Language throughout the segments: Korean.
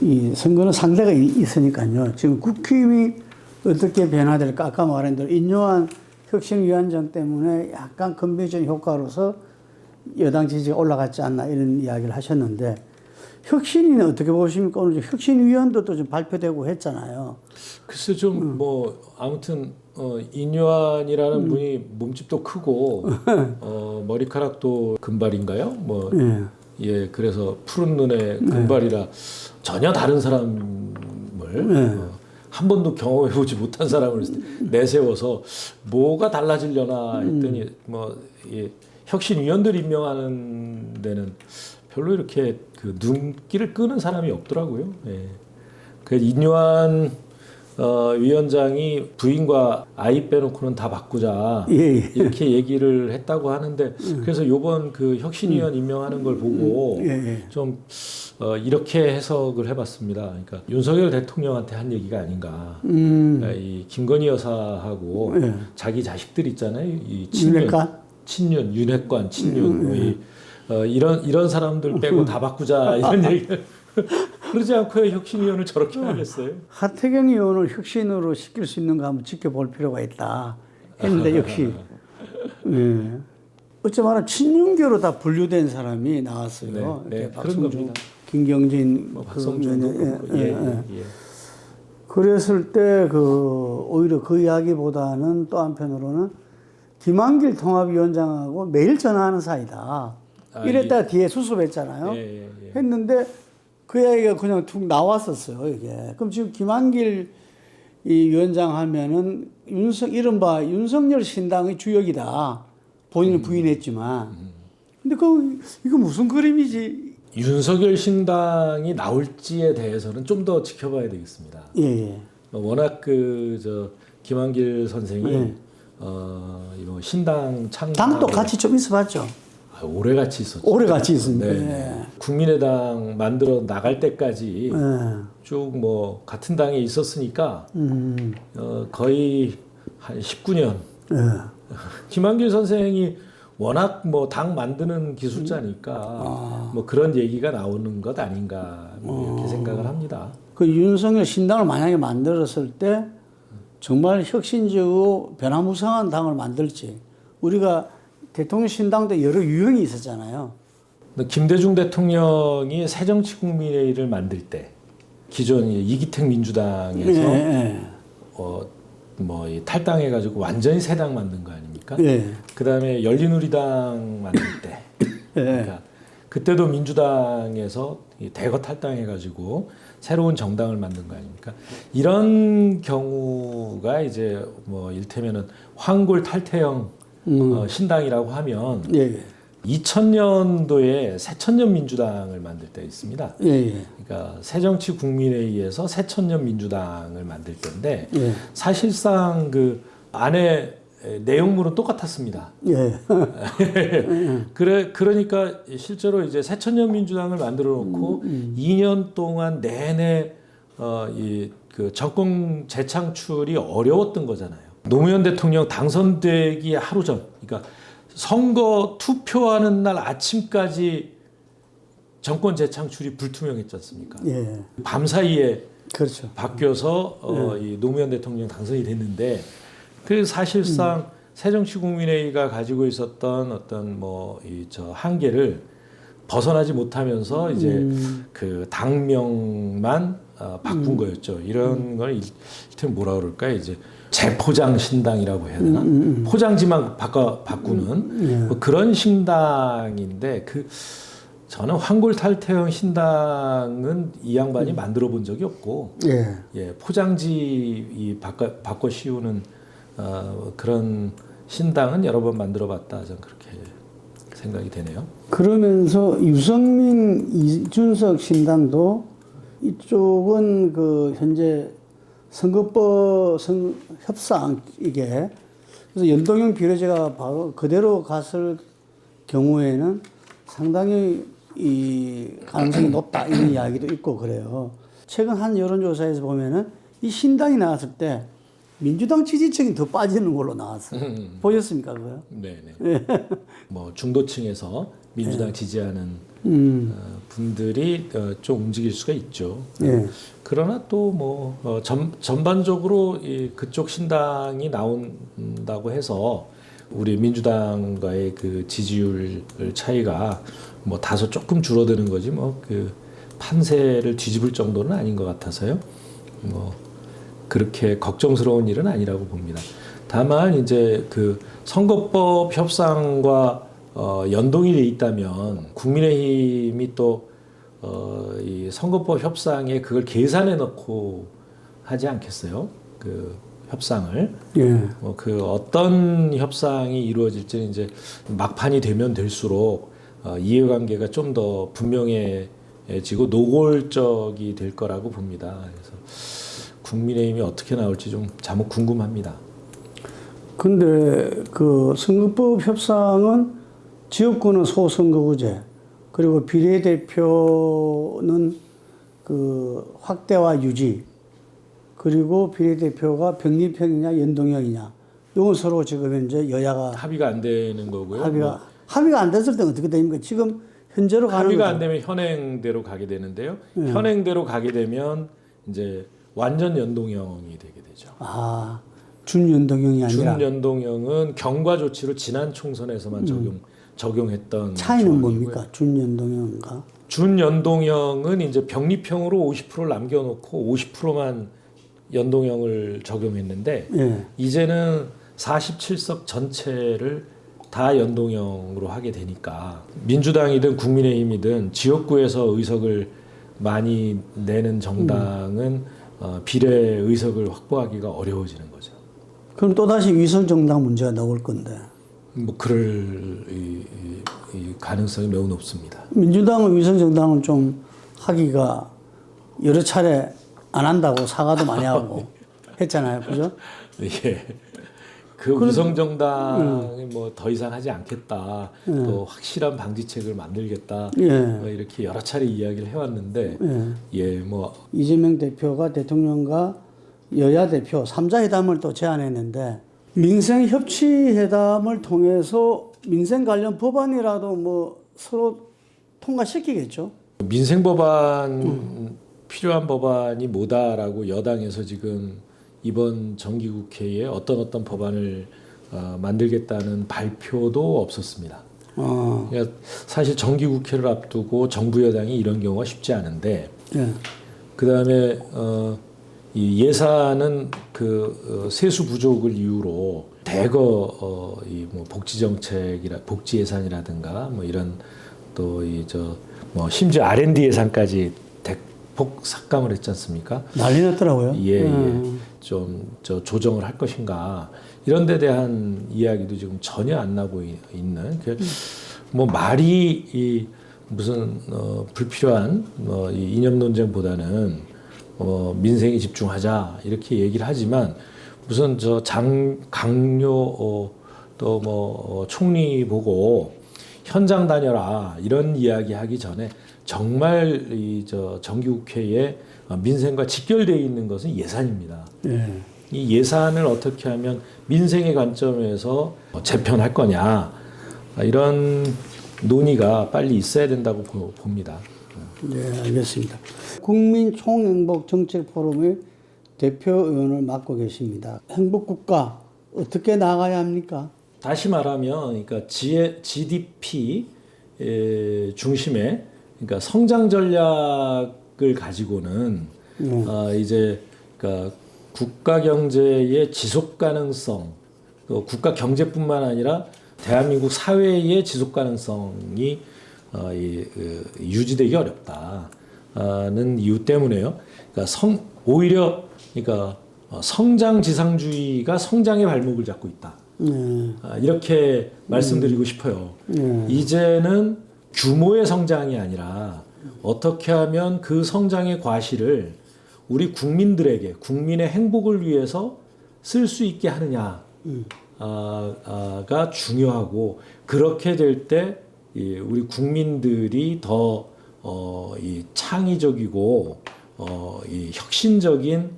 이 선거는 상대가 있으니까요. 지금 국힘이 어떻게 변화될까? 아까 말한 대로 인요한 혁신위원장 때문에 약간 컨벤션 효과로서 여당 지지가 올라갔지 않나 이런 이야기를 하셨는데 혁신위는 어떻게 보십니까? 오늘 혁신위원도 좀 발표되고 했잖아요. 글쎄 좀 뭐 아무튼 인요한이라는 분이 몸집도 크고 머리카락도 금발인가요? 뭐 예, 그래서 푸른 눈의 금발이라 전혀 다른 사람을 한 번도 경험해보지 못한 사람을 내세워서 뭐가 달라지려나 했더니 뭐 예, 혁신위원들 임명하는 데는 별로 이렇게 그 눈길을 끄는 사람이 없더라고요. 예. 그 인요한 위원장이 부인과 아이 빼놓고는 다 바꾸자 이렇게 얘기를 했다고 하는데 그래서 이번 그 혁신위원 임명하는 걸 보고 좀 이렇게 해석을 해봤습니다. 그러니까 윤석열 대통령한테 한 얘기가 아닌가. 이 김건희 여사하고 자기 자식들 있잖아요. 이 친윤, 윤핵관, 친윤 이런 사람들 빼고 다 바꾸자 이런 얘기를. 그러지 않고 혁신위원을 저렇게 하겠어요? 하태경 의원을 혁신으로 시킬 수 있는가 한번 지켜볼 필요가 있다 했는데 역시 어쩌면 친윤계로 다 분류된 사람이 나왔어요. 네, 박성준, 김경진, 박성준 그랬을 때 오히려 그 이야기보다는 또 한편으로는 김한길 통합위원장하고 매일 전화하는 사이다. 이랬다가 뒤에 수습했잖아요. 했는데 그 이야기가 그냥 툭 나왔었어요, 이게. 그럼 지금 김한길 이 위원장 하면은 이른바 윤석열 신당의 주역이다. 본인은 부인했지만. 근데 이거 무슨 그림이지? 윤석열 신당이 나올지에 대해서는 좀 더 지켜봐야 되겠습니다. 워낙 김한길 선생이 신당 창당 당도 같이 좀 있어봤죠. 오래 같이 있었죠. 오래 같이 있습니다. 국민의당 만들어 나갈 때까지 쭉 뭐 같은 당에 있었으니까 거의 한 19년. 김한길 선생이 워낙 뭐 당 만드는 기술자니까 뭐 그런 얘기가 나오는 것 아닌가 이렇게 생각을 합니다. 그 윤석열 신당을 만약에 만들었을 때 정말 혁신적이고 변화무쌍한 당을 만들지. 우리가 대통령 신당도 여러 유형이 있었잖아요. 김대중 대통령이 새정치국민회의를 만들 때 기존 이기택 민주당에서 탈당해가지고 완전히 새 당 만든 거 아닙니까? 그 다음에 열린우리당 만들 때, 그러니까 그때도 민주당에서 대거 탈당해가지고 새로운 정당을 만든 거 아닙니까? 이런 경우가 이제 뭐 일테면은 황골 탈퇴형 신당이라고 하면 2000년도에 새천년 민주당을 만들 때 있습니다. 그러니까 새정치국민회의에서 새천년 민주당을 만들 때인데 사실상 그 안에 내용물은 똑같았습니다. 그러니까 실제로 이제 새천년 민주당을 만들어 놓고 2년 동안 내내 그 정권 재창출이 어려웠던 거잖아요. 노무현 대통령 당선되기 하루 전, 그러니까 선거 투표하는 날 아침까지 정권 재창출이 불투명했지 않습니까? 밤 사이에 바뀌어서 이 노무현 대통령 당선이 됐는데 그 사실상 새정치국민회의가 가지고 있었던 어떤 한계를 벗어나지 못하면서 이제 그 당명만 바꾼 거였죠. 이런 걸 일단 뭐라 그럴까요? 이제 재포장 신당이라고 해야 되나? 포장지만 바꾸는 뭐 그런 신당인데 저는 황골탈퇴형 신당은 이 양반이 만들어 본 적이 없고 포장지 바꿔 씌우는 그런 신당은 여러 번 만들어 봤다. 저는 그렇게 생각이 되네요. 그러면서 유승민, 이준석 신당도 이쪽은 현재 선거법 협상 이게 그래서 연동형 비례제가 바로 그대로 갔을 경우에는 상당히 이 가능성이 높다 이런 이야기도 있고 그래요. 최근 한 여론조사에서 보면은 이 신당이 나왔을 때 민주당 지지층이 더 빠지는 걸로 나왔어요. 보셨습니까 그거요? 네네. 뭐 중도층에서 민주당 지지하는 분들이 좀 움직일 수가 있죠. 예. 그러나 또 뭐 전반적으로 그쪽 신당이 나온다고 해서 우리 민주당과의 그 지지율 차이가 뭐 다소 조금 줄어드는 거지 뭐 그 판세를 뒤집을 정도는 아닌 것 같아서요. 뭐 그렇게 걱정스러운 일은 아니라고 봅니다. 다만 이제 그 선거법 협상과 연동이 돼 있다면 국민의힘이 또 이 선거법 협상에 그걸 계산해 넣고 하지 않겠어요? 그 협상을. 예. 그 어떤 협상이 이루어질지는 이제 막판이 되면 될수록 이해관계가 좀 더 분명해지고 노골적이 될 거라고 봅니다. 그래서 국민의힘이 어떻게 나올지 좀 자목 궁금합니다. 근데 그 선거법 협상은 지역구는 소선거구제, 그리고 비례대표는 그 확대와 유지, 그리고 비례대표가 병립형이냐 연동형이냐, 이건 서로 지금 현재 여야가 합의가 안 되는 거고요. 합의가 안 됐을 때는 어떻게 됩니까? 지금 현재로 가는 합의가 거죠. 안 되면 현행대로 가게 되는데요. 네. 현행대로 가게 되면 이제 완전 연동형이 되게 되죠. 아, 준연동형이 아니라. 준연동형은 경과 조치로 지난 총선에서만 적용했던 차이는 조항이고요. 뭡니까? 준연동형과. 준연동형은 이제 병립형으로 50%를 남겨놓고 50%만 연동형을 적용했는데 예. 이제는 47석 전체를 다 연동형으로 하게 되니까 민주당이든 국민의힘이든 지역구에서 의석을 많이 내는 정당은 비례 의석을 확보하기가 어려워지는 거죠. 그럼 또다시 위성정당 문제가 나올 건데. 뭐 그럴 이 가능성이 매우 높습니다. 민주당은 위성정당은 좀 하기가 여러 차례 안 한다고 사과도 많이 하고 했잖아요. 그죠? 예. 그 위성정당이 뭐 더 이상 하지 않겠다. 또 확실한 방지책을 만들겠다. 뭐 이렇게 여러 차례 이야기를 해왔는데, 뭐 이재명 대표가 대통령과 여야 대표 3자 회담을 또 제안했는데 민생 협치 회담을 통해서 민생 관련 법안이라도 뭐 서로 통과시키겠죠. 민생 법안 필요한 법안이 뭐다라고 여당에서 지금 이번 정기국회에 어떤 법안을 만들겠다는 발표도 없었습니다. 그러니까 사실 정기국회를 앞두고 정부 여당이 이런 경우가 쉽지 않은데, 그다음에 이 예산은 그 세수 부족을 이유로 대거 이 뭐 복지 정책이라 복지 예산이라든가 뭐 이런 또 이 뭐 심지어 R&D 예산까지 대폭 삭감을 했지 않습니까? 난리 났더라고요. 좀 조정을 할 것인가 이런 데 대한 이야기도 지금 전혀 안 나고 있는 뭐 말이 이 무슨 불필요한 이 이념 논쟁보다는 민생에 집중하자 이렇게 얘기를 하지만 무슨 강요 또 뭐 총리 보고 현장 다녀라 이런 이야기 하기 전에 정말 이 정기국회에 민생과 직결되어 있는 것은 예산입니다. 이 예산을 어떻게 하면 민생의 관점에서 재편할 거냐 이런 논의가 빨리 있어야 된다고 봅니다. 네, 알겠습니다. 국민총행복정책포럼의 대표위원을 맡고 계십니다. 행복국가 어떻게 나가야 합니까? 다시 말하면, 그러니까 GDP 중심의 그러니까 성장 전략을 가지고는 이제 그러니까 국가 경제의 지속 가능성, 또 국가 경제뿐만 아니라 대한민국 사회의 지속 가능성이 유지되기 어렵다는 이유 때문에요. 그러니까 오히려 그러니까 성장 지상주의가 성장의 발목을 잡고 있다. 이렇게 말씀드리고 싶어요. 이제는 규모의 성장이 아니라 어떻게 하면 그 성장의 과실을 우리 국민들에게 국민의 행복을 위해서 쓸 수 있게 하느냐가 중요하고 그렇게 될 때 우리 국민들이 더 이 창의적이고 이 혁신적인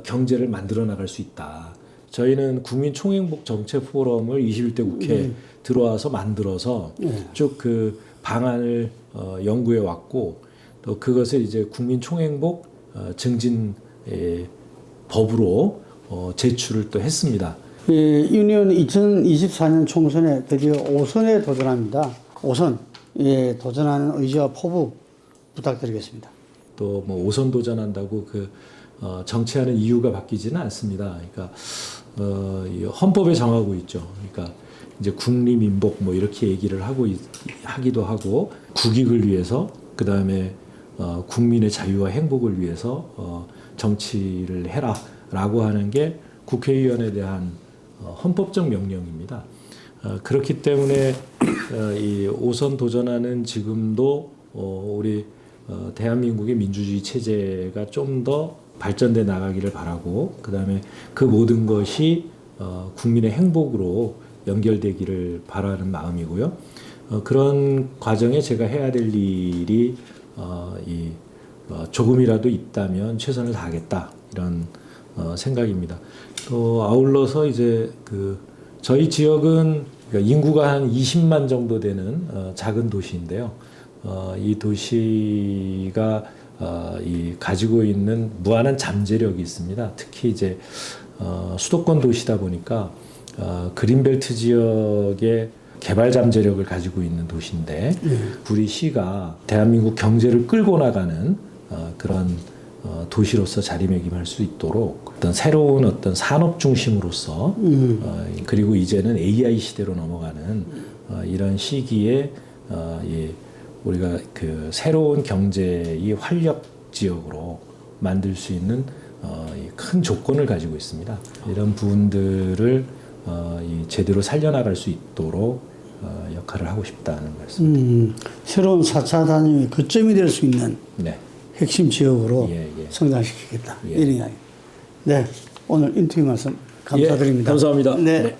경제를 만들어 나갈 수 있다. 저희는 국민총행복정책포럼을 21대 국회에 들어와서 만들어서 쭉 그 방안을 연구해 왔고 또 그것을 이제 국민총행복 증진 법으로 제출을 또 했습니다. 유니온 2024년 총선에 드디어 5선에 도전합니다. 5선에 도전하는 의지와 포부 부탁드리겠습니다. 또 뭐 5선 도전한다고 정치하는 이유가 바뀌지는 않습니다. 그러니까 이 헌법에 정하고 있죠. 그러니까 이제 국리민복 뭐 이렇게 얘기를 하기도 하고 국익을 위해서 그 다음에 국민의 자유와 행복을 위해서 정치를 해라라고 하는 게 국회의원에 대한 헌법적 명령입니다. 그렇기 때문에 이 5선 도전하는 지금도 우리 대한민국의 민주주의 체제가 좀 더 발전돼 나가기를 바라고 그다음에 그 모든 것이 국민의 행복으로 연결되기를 바라는 마음이고요. 그런 과정에 제가 해야 될 일이 조금이라도 있다면 최선을 다하겠다 이런 생각입니다. 또 아울러서 이제 저희 지역은 그러니까 인구가 한 20만 정도 되는 작은 도시인데요. 이 도시가 가지고 있는 무한한 잠재력이 있습니다. 특히 이제 수도권 도시다 보니까 그린벨트 지역의 개발 잠재력을 가지고 있는 도시인데 우리 시가 대한민국 경제를 끌고 나가는 그런 도시로서 자리매김할 수 있도록 어떤 새로운 어떤 산업 중심으로서 그리고 이제는 AI 시대로 넘어가는 이런 시기에 우리가 새로운 경제의 활력 지역으로 만들 수 있는 큰 조건을 가지고 있습니다. 이런 부분들을 제대로 살려나갈 수 있도록 역할을 하고 싶다는 말씀입니다. 새로운 4차 단위의 거점이 될 수 있는 네. 핵심 지역으로 성장시키겠다. 이런 이야기. 네, 오늘 인터뷰 말씀 감사드립니다. 감사합니다. 네.